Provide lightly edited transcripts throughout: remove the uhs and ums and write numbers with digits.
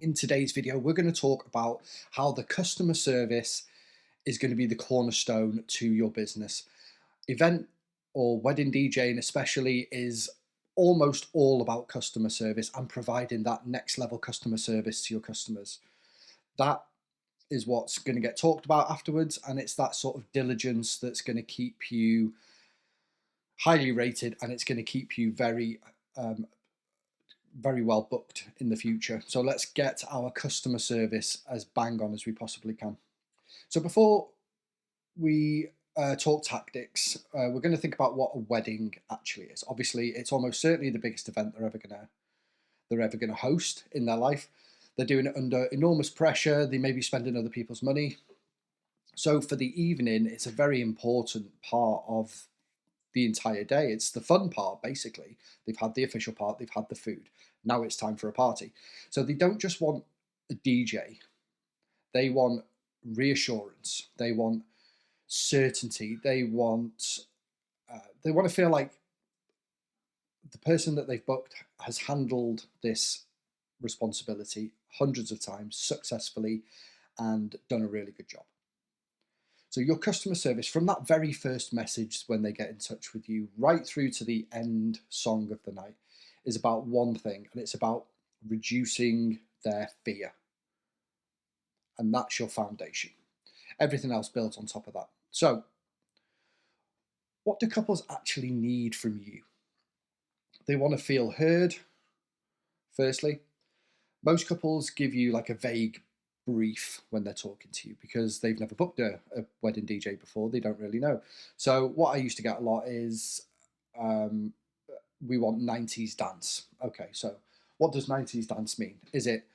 in today's video, we're going to talk about how the customer service is going to be the cornerstone to your business. Event or wedding DJing especially is almost all about customer service and providing that next level customer service to your customers. That is what's going to get talked about afterwards, and it's that sort of diligence that's going to keep you highly rated, and it's going to keep you very well booked in the future. So let's get our customer service as bang on as we possibly can. So before we talk tactics, we're going to think about what a wedding actually is. Obviously, it's almost certainly the biggest event they're ever gonna host in their life. They're doing it under enormous pressure. They may be spending other people's money. So for the evening, it's a very important part of the entire day. It's the fun part, basically. They've had the official part, they've had the food. Now it's time for a party. So they don't just want a DJ, they want reassurance, they want certainty, they want to feel like the person that they've booked has handled this responsibility hundreds of times successfully and done a really good job. So your customer service, from that very first message when they get in touch with you, right through to the end song of the night, is about one thing, and it's about reducing their fear. And that's your foundation. Everything else builds on top of that. So, what do couples actually need from you? They want to feel heard, firstly. Most couples give you like a vague brief when they're talking to you because they've never booked a wedding DJ before. They don't really know. So what I used to get a lot is, um, we want 90s dance. Okay, so what does 90s dance mean? Is it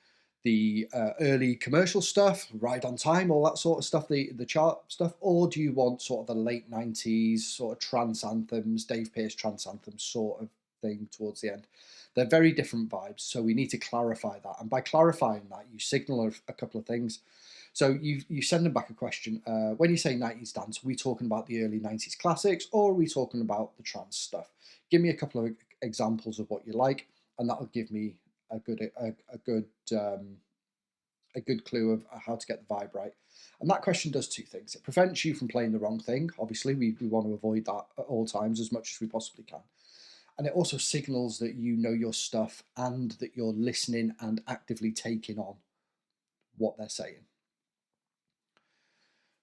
the early commercial stuff, Ride on Time, all that sort of stuff, the chart stuff, or do you want sort of the late 90s sort of trance anthems, Dave Pearce trance anthems sort of thing towards the end? They're very different vibes, so we need to clarify that. And by clarifying that, you signal a couple of things. So you send them back a question. When you say 90s dance, are we talking about the early 90s classics, or are we talking about the trance stuff? Give me a couple of examples of what you like, and that'll give me a good clue of how to get the vibe right. And that question does two things. It prevents you from playing the wrong thing. Obviously, we want to avoid that at all times as much as we possibly can. And it also signals that you know your stuff and that you're listening and actively taking on what they're saying.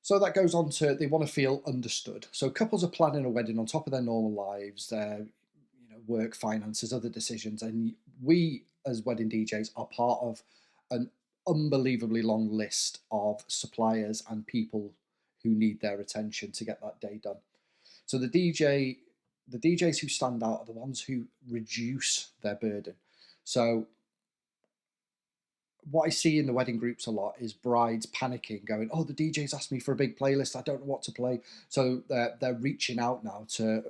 So that goes on to, they want to feel understood. So couples are planning a wedding on top of their normal lives, their work, finances, other decisions, and we as wedding DJs are part of an unbelievably long list of suppliers and people who need their attention to get that day done. So the DJs who stand out are the ones who reduce their burden. So what I see in the wedding groups a lot is brides panicking, going, "Oh, the DJ's asked me for a big playlist. I don't know what to play." So they're reaching out now to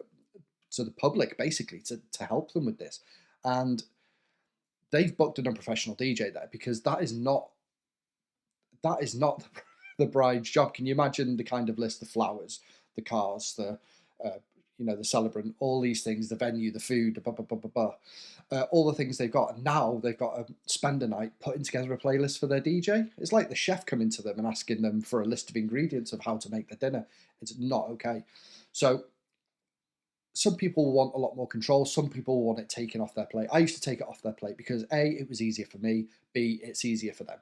the public basically to help them with this, and they've booked an unprofessional DJ there because that is not the bride's job. Can you imagine the kind of list: the flowers, the cars, uh, the celebrant, all these things, the venue, the food, blah, blah, blah, blah, blah. All the things they've got, and now they've got to spend a night putting together a playlist for their DJ. It's like the chef coming to them and asking them for a list of ingredients of how to make their dinner. It's not okay. So some people want a lot more control. Some people want it taken off their plate. I used to take it off their plate because A, it was easier for me. B, it's easier for them.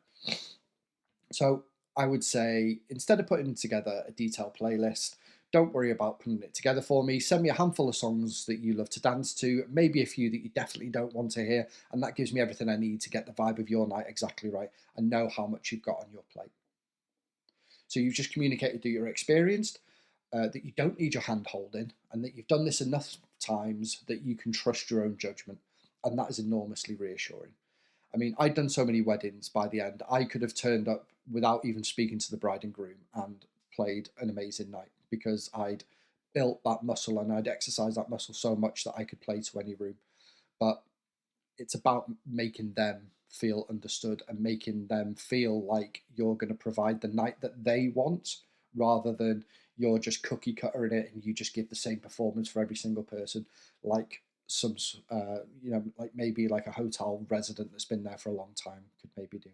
So I would say, instead of putting together a detailed playlist, don't worry about putting it together for me. Send me a handful of songs that you love to dance to, maybe a few that you definitely don't want to hear, and that gives me everything I need to get the vibe of your night exactly right and know how much you've got on your plate. So you've just communicated that you're experienced, that you don't need your hand holding, and that you've done this enough times that you can trust your own judgment. And that is enormously reassuring. I mean, I'd done so many weddings by the end, I could have turned up without even speaking to the bride and groom and played an amazing night because I'd built that muscle and I'd exercised that muscle so much that I could play to any room. But it's about making them feel understood and making them feel like you're going to provide the night that they want rather than you're just cookie cuttering it and you just give the same performance for every single person, like like maybe like a hotel resident that's been there for a long time could maybe do.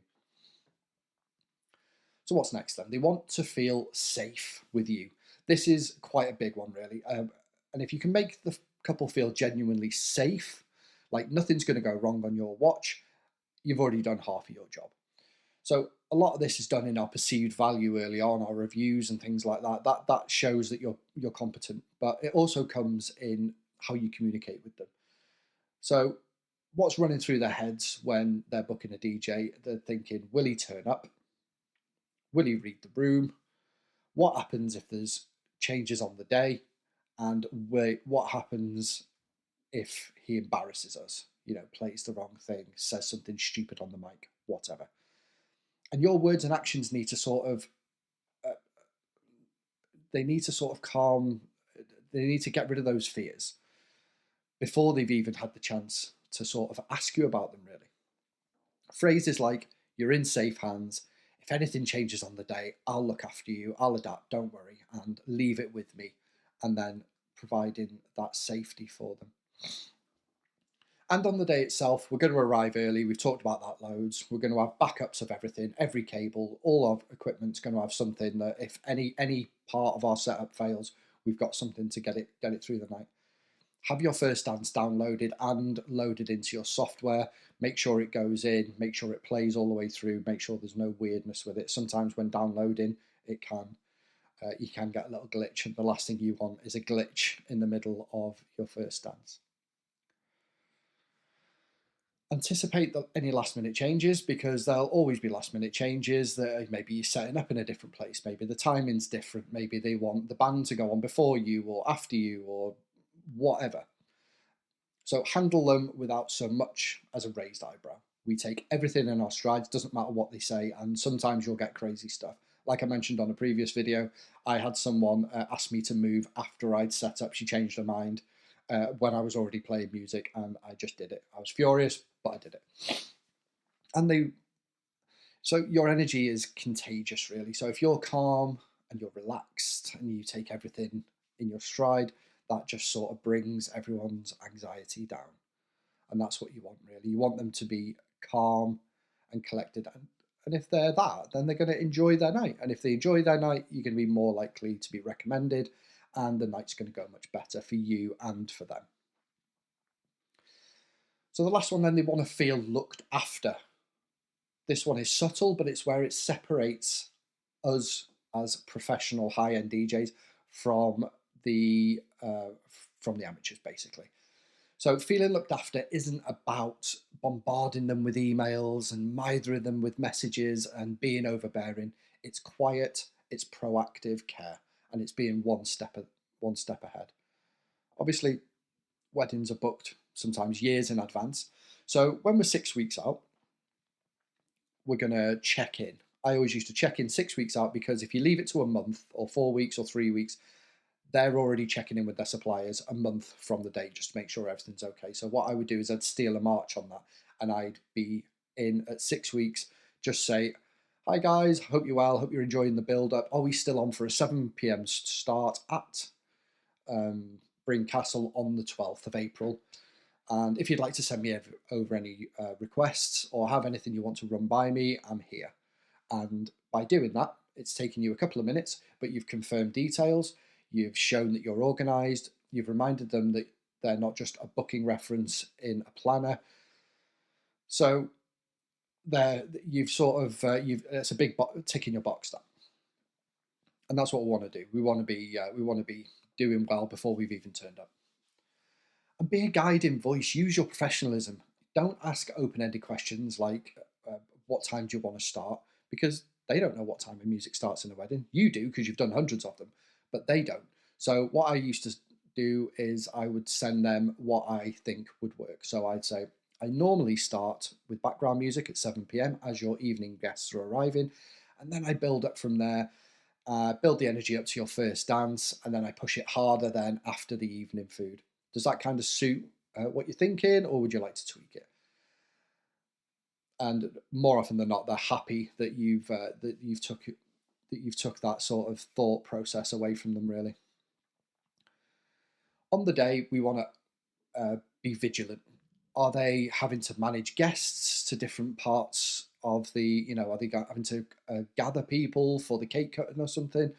So what's next then? They want to feel safe with you. This is quite a big one, really. And if you can make the couple feel genuinely safe, like nothing's going to go wrong on your watch, you've already done half of your job. So a lot of this is done in our perceived value early on, our reviews and things like that. That shows that you're competent, but it also comes in how you communicate with them. So what's running through their heads when they're booking a DJ? They're thinking, will he turn up? Will he read the room? What happens if there's changes on the day? And what happens if he embarrasses us? You know, plays the wrong thing, says something stupid on the mic, whatever. And your words and actions need to sort of, uh, they need to sort of calm, they need to get rid of those fears before they've even had the chance to sort of ask you about them, really. Phrases like, you're in safe hands. If anything changes on the day, I'll look after you. I'll adapt. Don't worry. And leave it with me. And then providing that safety for them. And on the day itself, we're going to arrive early. We've talked about that loads. We're going to have backups of everything, every cable, all our equipment's going to have something that if any part of our setup fails, we've got something to get it through the night. Have your first dance downloaded and loaded into your software. Make sure it goes in, make sure it plays all the way through, make sure there's no weirdness with it. Sometimes when downloading, you can get a little glitch, and the last thing you want is a glitch in the middle of your first dance. Anticipate any last minute changes, because there'll always be last minute changes. That maybe you're setting up in a different place, maybe the timing's different, maybe they want the band to go on before you or after you or whatever. So handle them without so much as a raised eyebrow. We take everything in our strides, doesn't matter what they say, and sometimes you'll get crazy stuff. Like I mentioned on a previous video, I had someone ask me to move after I'd set up. She changed her mind when I was already playing music, and I just did it. I was furious, but I did it. So your energy is contagious, really. So if you're calm and you're relaxed and you take everything in your stride, that just sort of brings everyone's anxiety down. And that's what you want, really. You want them to be calm and collected. And if they're that, then they're going to enjoy their night. And if they enjoy their night, you're going to be more likely to be recommended, and the night's going to go much better for you and for them. So the last one, then, they want to feel looked after. This one is subtle, but it's where it separates us as professional high-end DJs from the amateurs, basically. So feeling looked after isn't about bombarding them with emails and mithering them with messages and being overbearing. It's quiet, it's proactive care, and it's being one step ahead. Obviously, weddings are booked sometimes years in advance. So when we're 6 weeks out, we're going to check in. I always used to check in 6 weeks out, because if you leave it to a month or 4 weeks or 3 weeks, they're already checking in with their suppliers a month from the date just to make sure everything's okay. So what I would do is I'd steal a march on that, and I'd be in at 6 weeks, just say, hi guys, hope you're well, hope you're enjoying the build up. Are we still on for a 7 p.m. start at Bring Castle on the 12th of April? And if you'd like to send me over any requests or have anything you want to run by me, I'm here. And by doing that, it's taken you a couple of minutes, but you've confirmed details, you've shown that you're organised, you've reminded them that they're not just a booking reference in a planner. So you've sort of, it's a big tick in your box there. And that's what we want to do. We want to be doing well before we've even turned up. And be a guiding voice. Use your professionalism. Don't ask open-ended questions like, what time do you want to start? Because they don't know what time the music starts in a wedding. You do, because you've done hundreds of them, but they don't. So what I used to do is I would send them what I think would work. So I'd say, I normally start with background music at 7 p.m. as your evening guests are arriving. And then I build up from there, build the energy up to your first dance, and then I push it harder then after the evening food. Does that kind of suit what you're thinking, or would you like to tweak it? And more often than not, they're happy that you've took that sort of thought process away from them, really. On the day, we want to be vigilant. Are they having to manage guests to different parts of the, you know, are they having to gather people for the cake cutting or something,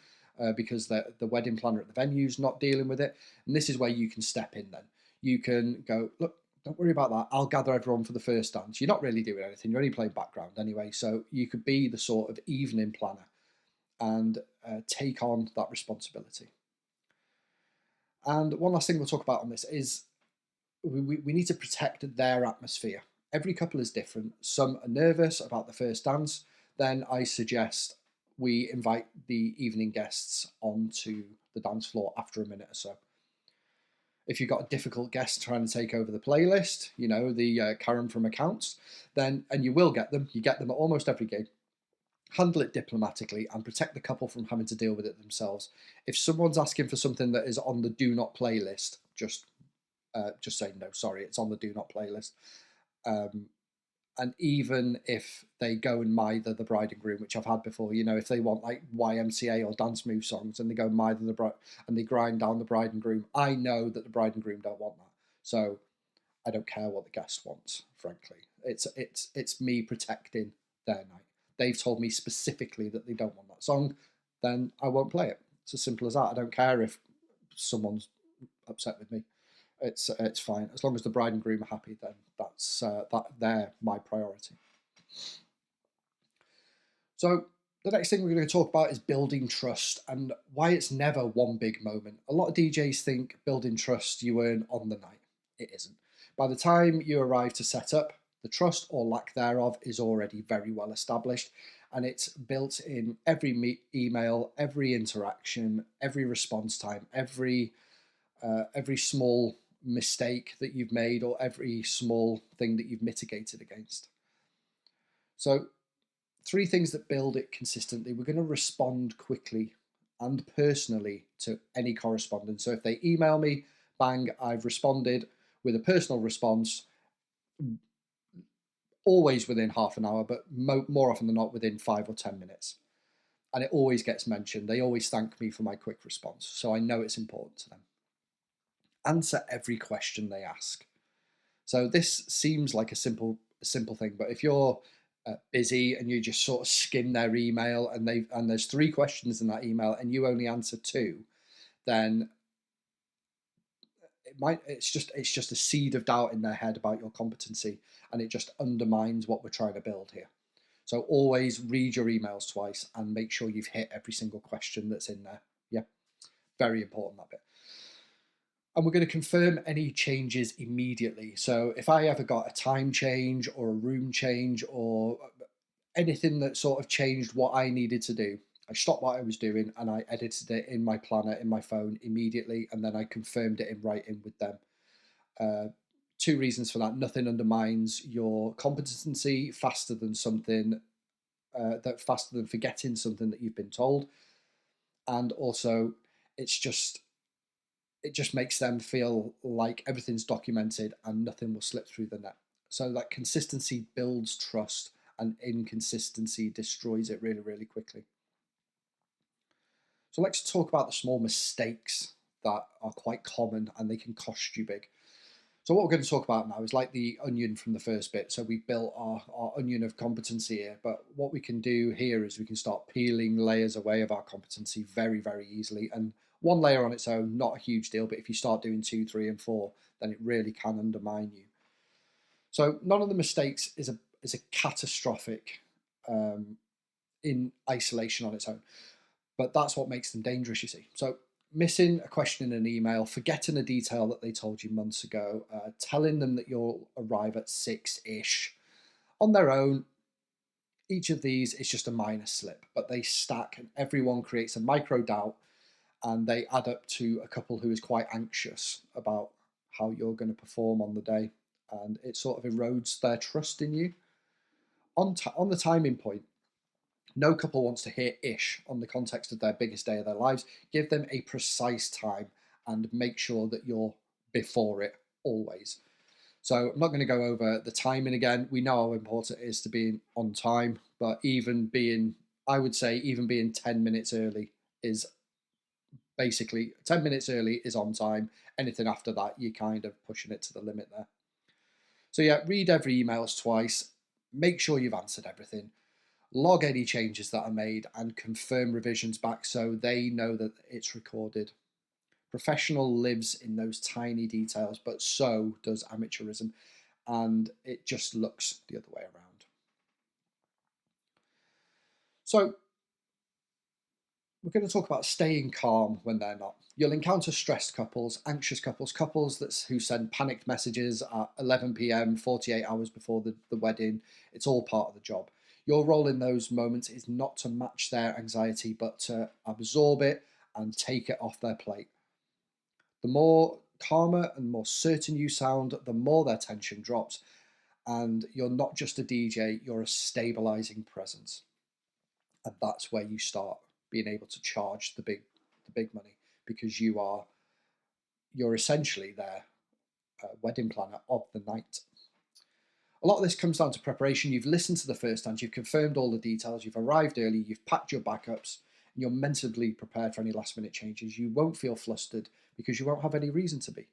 because the wedding planner at the venue's not dealing with it. And this is where you can step in then. You can go, look, don't worry about that. I'll gather everyone for the first dance. You're not really doing anything. You're only playing background anyway. So you could be the sort of evening planner and take on that responsibility. And one last thing we'll talk about on this is we need to protect their atmosphere. Every couple is different. Some are nervous about the first dance. Then I suggest we invite the evening guests onto the dance floor after a minute or so. If you've got a difficult guest trying to take over the playlist, you know, the Karen from accounts, then, and you will get them, you get them at almost every gig, handle it diplomatically and protect the couple from having to deal with it themselves. If someone's asking for something that is on the do not playlist, just say no, sorry, it's on the do not playlist. And even if they go and mither the bride and groom, which I've had before, you know, if they want like YMCA or dance move songs and they go mither the bride and they grind down the bride and groom, I know that the bride and groom don't want that. So I don't care what the guest wants, frankly. It's me protecting their night. They've told me specifically that they don't want that song, then I won't play it. It's as simple as that. I don't care if someone's upset with me. It's fine as long as the bride and groom are happy. Then they're my priority. So the next thing we're going to talk about is building trust and why it's never one big moment. A lot of DJs think building trust you earn on the night. It isn't. By the time you arrive to set up, the trust or lack thereof is already very well established, and it's built in every email, every interaction, every response time, every small mistake that you've made or every small thing that you've mitigated against. So 3 things that build it consistently. We're going to respond quickly and personally to any correspondence. So if they email me, bang, I've responded with a personal response, always within half an hour, but more often than not within 5 or 10 minutes. And it always gets mentioned. They always thank me for my quick response. So I know it's important to them. Answer every question they ask. So this seems like a simple thing, but if you're busy and you just sort of skim their email and there's 3 questions in that email and you only answer 2, then it's just a seed of doubt in their head about your competency, and it just undermines what we're trying to build here. So always read your emails twice and make sure you've hit every single question that's in there. Yeah, very important, that bit. And we're going to confirm any changes immediately. So if I ever got a time change or a room change or anything that sort of changed what I needed to do, I stopped what I was doing and I edited it in my planner, in my phone immediately, and then I confirmed it in writing with them. 2 reasons for that. Nothing undermines your competency faster than faster than forgetting something that you've been told. And also, it just makes them feel like everything's documented and nothing will slip through the net. So that consistency builds trust and inconsistency destroys it really, really quickly. So let's talk about the small mistakes that are quite common and they can cost you big. So what we're going to talk about now is like the onion from the first bit. So we built our onion of competency here, but what we can do here is we can start peeling layers away of our competency very, very easily. And 1 layer on its own, not a huge deal, but if you start doing 2, 3, and 4, then it really can undermine you. So none of the mistakes is a catastrophic in isolation on its own, but that's what makes them dangerous, you see. So missing a question in an email, forgetting a detail that they told you months ago, telling them that you'll arrive at 6-ish on their own. Each of these is just a minor slip, but they stack and everyone creates a micro doubt and they add up to a couple who is quite anxious about how you're going to perform on the day, and it sort of erodes their trust in you. On the timing point, no couple wants to hear ish on the context of their biggest day of their lives. Give them a precise time and make sure that you're before it always. So I'm not going to go over the timing again. We know how important it is to be on time, but I would say even being 10 minutes early is basically 10 minutes early is on time. Anything after that, you're kind of pushing it to the limit there. So yeah, read every emails twice. Make sure you've answered everything, log any changes that are made, and confirm revisions back so they know that it's recorded. Professional lives in those tiny details, but so does amateurism, and it just looks the other way around. So we're going to talk about staying calm when they're not. You'll encounter stressed couples, anxious couples, who send panicked messages at 11 p.m., 48 hours before the wedding. It's all part of the job. Your role in those moments is not to match their anxiety, but to absorb it and take it off their plate. The more calmer and more certain you sound, the more their tension drops. And you're not just a DJ, you're a stabilizing presence. And that's where you start being able to charge the big money, because you're essentially their wedding planner of the night. A lot of this comes down to preparation. You've listened to the first hand, you've confirmed all the details, you've arrived early, you've packed your backups, and you're mentally prepared for any last minute changes. You won't feel flustered because you won't have any reason to be.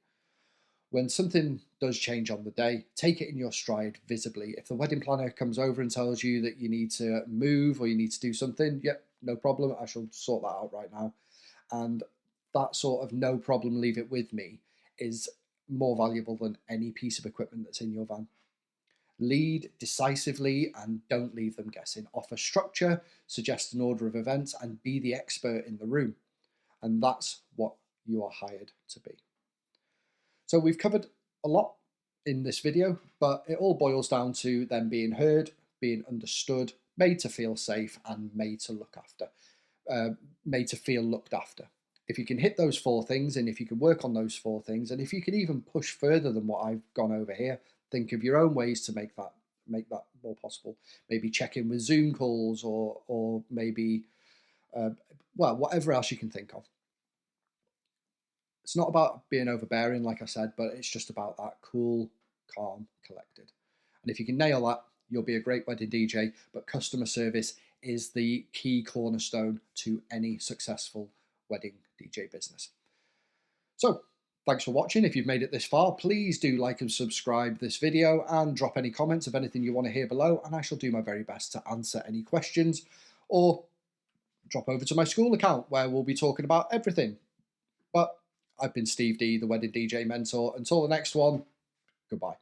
When something does change on the day, take it in your stride visibly. If the wedding planner comes over and tells you that you need to move or you need to do something, yep, no problem, I shall sort that out right now. And that sort of no problem, leave it with me, is more valuable than any piece of equipment that's in your van. Lead decisively and don't leave them guessing. Offer structure, suggest an order of events, and be the expert in the room. And that's what you are hired to be. So we've covered a lot in this video, but it all boils down to them being heard, being understood, made to feel safe, and made to feel looked after. If you can hit those four things, and if you can work on those four things, and if you can even push further than what I've gone over here, think of your own ways to make that more possible. Maybe check in with Zoom calls, or maybe whatever else you can think of. It's not about being overbearing, like I said, but it's just about that cool, calm, collected. And if you can nail that, you'll be a great wedding DJ. But customer service is the key cornerstone to any successful wedding DJ business. So thanks for watching. If you've made it this far, please do like and subscribe this video and drop any comments of anything you want to hear below, and I shall do my very best to answer any questions, or drop over to my school account where we'll be talking about everything. But I've been Steve D, the Wedding DJ Mentor. Until the next one, goodbye.